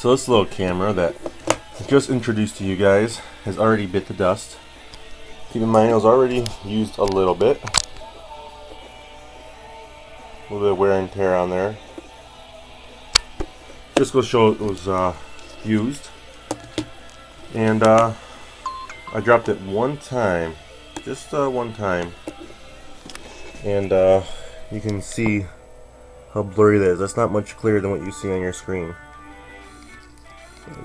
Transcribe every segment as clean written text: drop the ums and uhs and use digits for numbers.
So this little camera that I just introduced to you guys has already bit the dust. Keep in mind it was already used a little bit. A little bit of wear and tear on there. Just go show it was used. And I dropped it one time. Just one time. And you can see how blurry that is. That's not much clearer than what you see on your screen.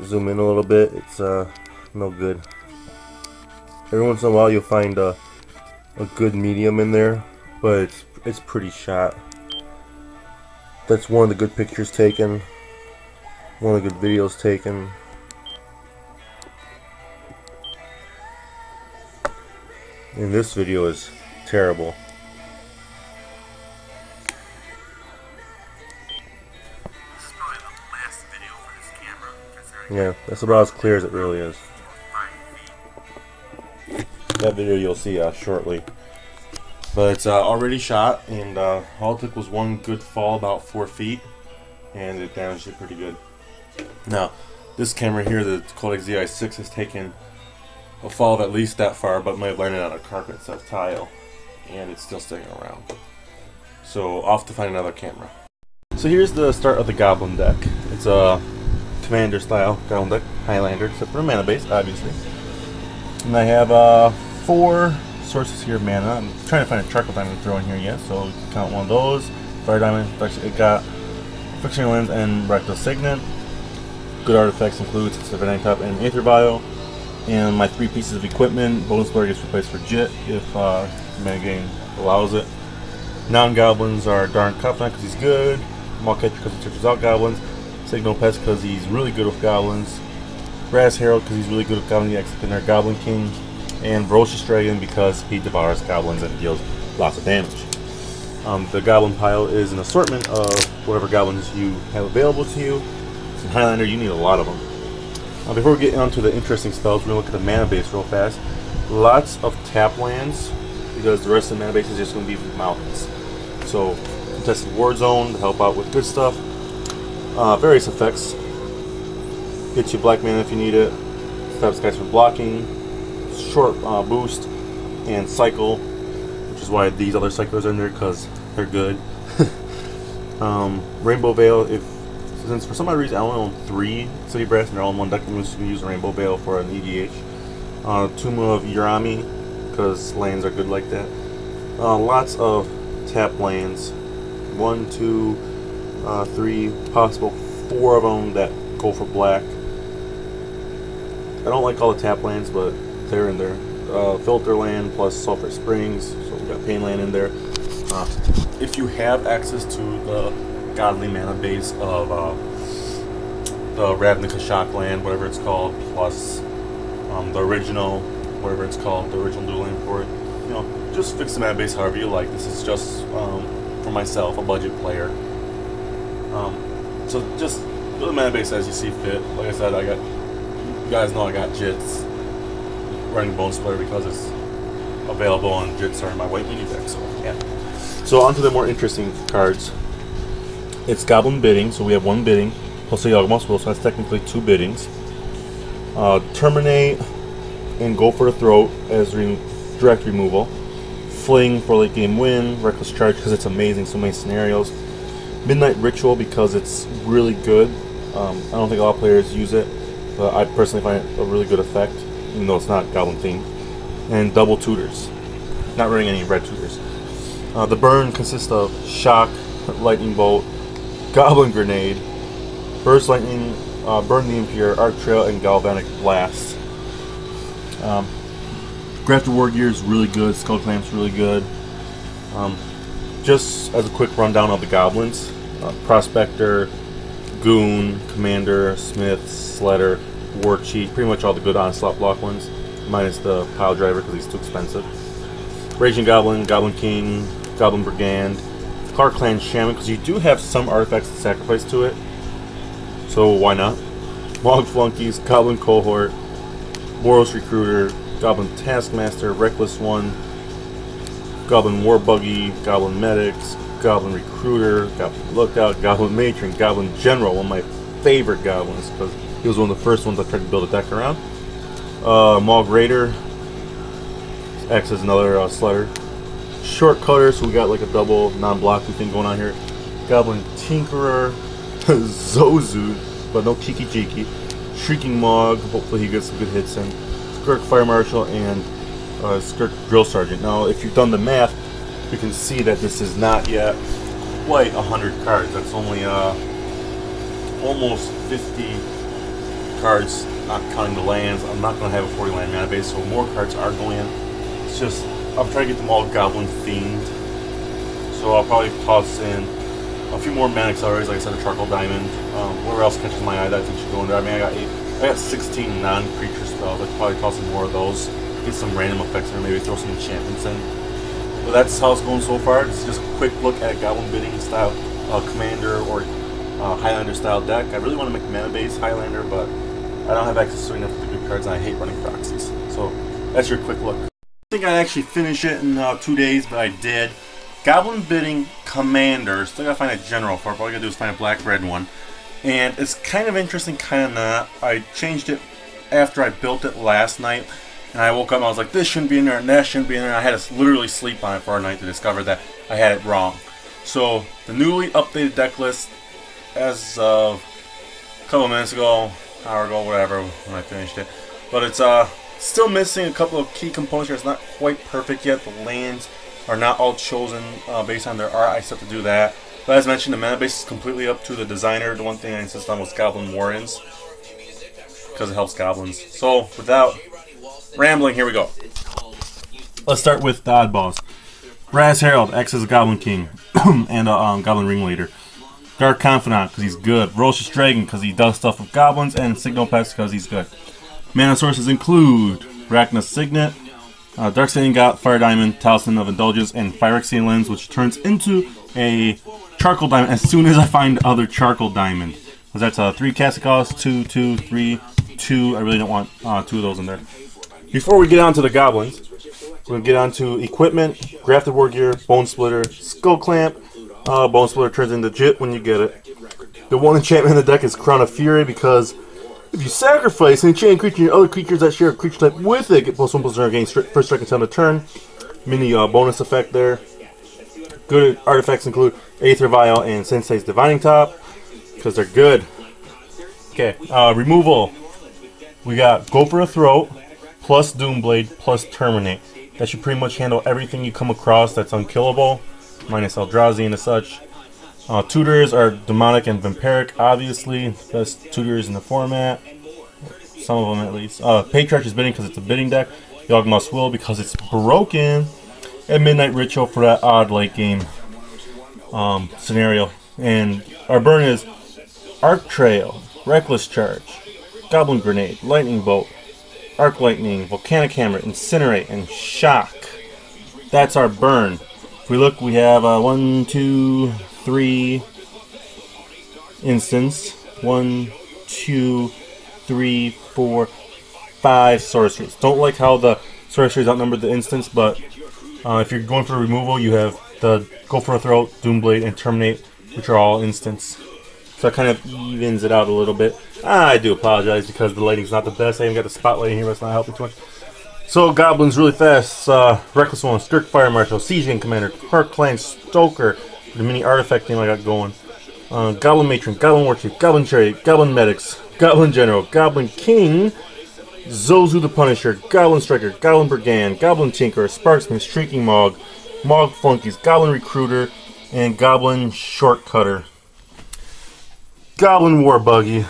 Zoom in a little bit, it's no good. Every once in a while you'll find a good medium in there, but it's pretty shot. That's one of the good pictures taken, one of the good videos taken. And this video is terrible. Yeah, that's about as clear as it really is. That video you'll see shortly. But it's already shot, and all it took was one good fall about 4 feet, and it damaged it pretty good. Now, this camera here, the Kodak ZI6, has taken a fall of at least that far, but might have landed on a carpet instead of tile, and it's still sticking around. So, off to find another camera. So here's the start of the Goblin deck. It's a Commander style Goblin deck, Highlander, except for a mana base, obviously. And I have 4 sources here of mana. I'm trying to find a charcoal diamond to throw in here yet, so you can count one of those. Fire diamond, it got Fixing Lens and Reckless Signet. Good artifacts include Seven Top and Aether Vial. And my 3 pieces of equipment, Bonus Blur gets replaced for Jit if metagame allows it. Non-goblins are Darn Confidant because he's good, Maulcatcher because he touches out goblins, Signal Pest because he's really good with goblins, Brass Herald because he's really good with goblins, he acts like their Goblin King, and Ferocious Dragon because he devours goblins and deals lots of damage. The Goblin pile is an assortment of whatever goblins you have available to you. So in Highlander you need a lot of them. Before we get onto the interesting spells, we're going to look at the mana base real fast. Lots of tap lands because the rest of the mana base is just going to be mountains. So Contested War Zone to help out with good stuff. Various effects. Get you black mana if you need it. Fab Skies for blocking. Short boost. And cycle. Which is why these other cyclers are in there because they're good. Rainbow Veil. Since for some odd reason I only own 3 City Brass and they're all in one deck, I'm just going to use Rainbow Veil for an EDH. Tomb of Urami because lands are good like that. Lots of tap lands. 1, 2, 3, possible 4 of them that go for black. I don't like all the tap lands, but they're in there. Filter land plus Sulphur Springs, so we got Pain land in there. If you have access to the godly mana base of the Ravnica Shock land, whatever it's called, plus the original, whatever it's called, the original dual land for it, you know, just fix the mana base however you like. This is just for myself, a budget player. So just do the mana base as you see fit. Like I said, you guys know I got Jits running Bone Splitter because it's available and Jits are in my white mini deck, so yeah. So on to the more interesting cards. It's Goblin Bidding, so we have 1 bidding. Plus the Yawgmoth's Will, so that's technically 2 biddings. Terminate and Go for the Throat as direct removal. Fling for late game win. Reckless Charge because it's amazing, so many scenarios. Midnight Ritual because it's really good. I don't think a lot of players use it, but I personally find it a really good effect, even though it's not Goblin themed. And Double Tutors. Not running any red tutors. The burn consists of Shock, Lightning Bolt, Goblin Grenade, Burst Lightning, Burn the Impure, Arc Trail, and Galvanic Blast. Grafted War Gear is really good, Skull Clamp's really good. Just as a quick rundown of the goblins, Prospector, Goon, Commander, Smith, Sledder, War Chief, pretty much all the good onslaught block ones, minus the Pile Driver because he's too expensive. Raging Goblin, Goblin King, Goblin Brigand, Clark Clan Shaman, because you do have some artifacts to sacrifice to it, so why not? Mog Flunkies, Goblin Cohort, Boros Recruiter, Goblin Taskmaster, Reckless One, Goblin War Buggy, Goblin Medics, Goblin Recruiter, Goblin Lookout, Goblin Matron, Goblin General, one of my favorite goblins because he was one of the first ones I tried to build a deck around. Maul Raider acts as another slider. Short cutter, so we got like a double non-blocky thing going on here. Goblin Tinkerer, Zozu, but no Kiki Jiki. Shrieking Mog, hopefully he gets some good hits in. Skirk Fire Marshal and Skirk Drill Sergeant. Now, if you've done the math, you can see that this is not yet quite 100 cards. That's only almost 50 cards, not counting the lands. I'm not going to have a 40 land mana base, so more cards are going in. It's just, I'm trying to get them all Goblin themed. So I'll probably toss in a few more mana accelerators, like I said, a Charcoal Diamond. Whatever else catches my eye that I think should go in there. I mean, I got 16 non-creature spells. I could probably toss in more of those. Get some random effects in there, maybe throw some enchantments in. But that's how it's going so far. It's just a quick look at Goblin bidding style, Commander or Highlander style deck. I really want to make mana base Highlander, but I don't have access to enough of the good cards, and I hate running proxies. So that's your quick look. I think I'd actually finish it in 2 days, but I did. Goblin bidding Commander. Still gotta find a general for it. All I gotta do is find a black-red one. And it's kind of interesting, kind of not. I changed it after I built it last night. And I woke up and I was like, this shouldn't be in there and that shouldn't be in there. And I had to literally sleep on it for a night to discover that I had it wrong. So the newly updated deck list as of a couple minutes ago, hour ago, whatever, when I finished it. But it's still missing a couple of key components here. It's not quite perfect yet. The lands are not all chosen based on their art. I still have to do that. But as mentioned, the mana base is completely up to the designer. The one thing I insist on was Goblin Warrens, because it helps goblins. So without rambling, here we go. Let's start with the oddballs. Raz Herald acts as a Goblin King and a Goblin Ringleader. Dark Confidant because he's good. Ferocious Dragon because he does stuff with goblins, and Signal Pest because he's good. Mana sources include Rachna Signet, Dark-Sailing God, Fire Diamond, Talisman of Indulgence, and Phyrexian Lens, which turns into a Charcoal Diamond as soon as I find the other Charcoal Diamond. Because that's 3 casting cost, 2, 2, 3, 2. I really don't want 2 of those in there. Before we get on to the goblins, we're going to get on to equipment, Grafted War Gear, Bone Splitter, Skull Clamp. Bone Splitter turns into Jit when you get it. The one enchantment in the deck is Crown of Fury because if you sacrifice an enchanted creature, your other creatures that share a creature type with it get +1/+0 against first strike until the turn. Mini bonus effect there. Good artifacts include Aether Vial and Sensei's Divining Top because they're good. Okay, removal. We got Go for a Throat, plus Doomblade, plus Terminate. That should pretty much handle everything you come across that's unkillable, minus Eldrazi and such. Tutors are Demonic and Vampiric, obviously. Best tutors in the format. Some of them at least. Patriarch is bidding because it's a bidding deck. Yawgmoth's Will because it's broken. And Midnight Ritual for that odd late game scenario. And our burn is Arc Trail, Reckless Charge, Goblin Grenade, Lightning Bolt, Arc Lightning, Volcanic Hammer, Incinerate, and Shock. That's our burn. If we look, we have 1, 2, 3 instants. 1, 2, 3, 4, 5 sorceries. Don't like how the sorceries outnumbered the instants, but if you're going for removal, you have the Go for a Throat, Doomblade, and Terminate, which are all instants. So that kind of evens it out a little bit. I do apologize because the lighting's not the best. I even got the spotlight in here, but it's not helping too much. So goblins really fast. Reckless One, Skirk Fire Marshal, Siege Gang Commander, Clark Clan Stoker, the mini artifact thing I got going. Goblin Matron, Goblin Warchief, Goblin Chariot, Goblin Medics, Goblin General, Goblin King, Zozu the Punisher, Goblin Striker, Goblin Brigand, Goblin Tinkerer, Sparksman, Shrieking Mog, Mog Flunkies, Goblin Recruiter, and Goblin Shortcutter. Goblin War Buggy,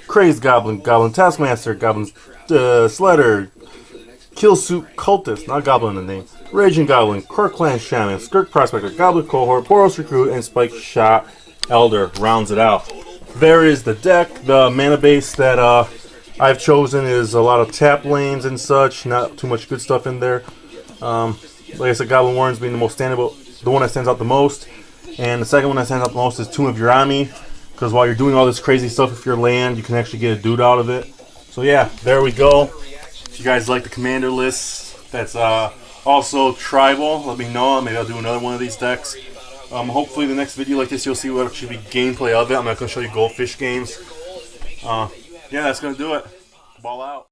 Crazed Goblin, Goblin Taskmaster, Goblin Sledder, Killsuit Cultist, not Goblin in the name, Raging Goblin, Cork Clan Shaman, Skirk Prospector, Goblin Cohort, Boros Recruit, and Spike Shot Elder rounds it out. There is the deck. The mana base that I've chosen is a lot of tap lanes and such, not too much good stuff in there. Like I said, Goblin Warrens being the most standable, the one that stands out the most. And the second one that stands out the most is Tomb of Urami, because while you're doing all this crazy stuff with your land, you can actually get a dude out of it. So yeah, there we go. If you guys like the commander list, that's also tribal, let me know. Maybe I'll do another one of these decks. Hopefully the next video like this, you'll see what should be gameplay of it. I'm not going to show you Goldfish games. Yeah, that's gonna do it. Ball out.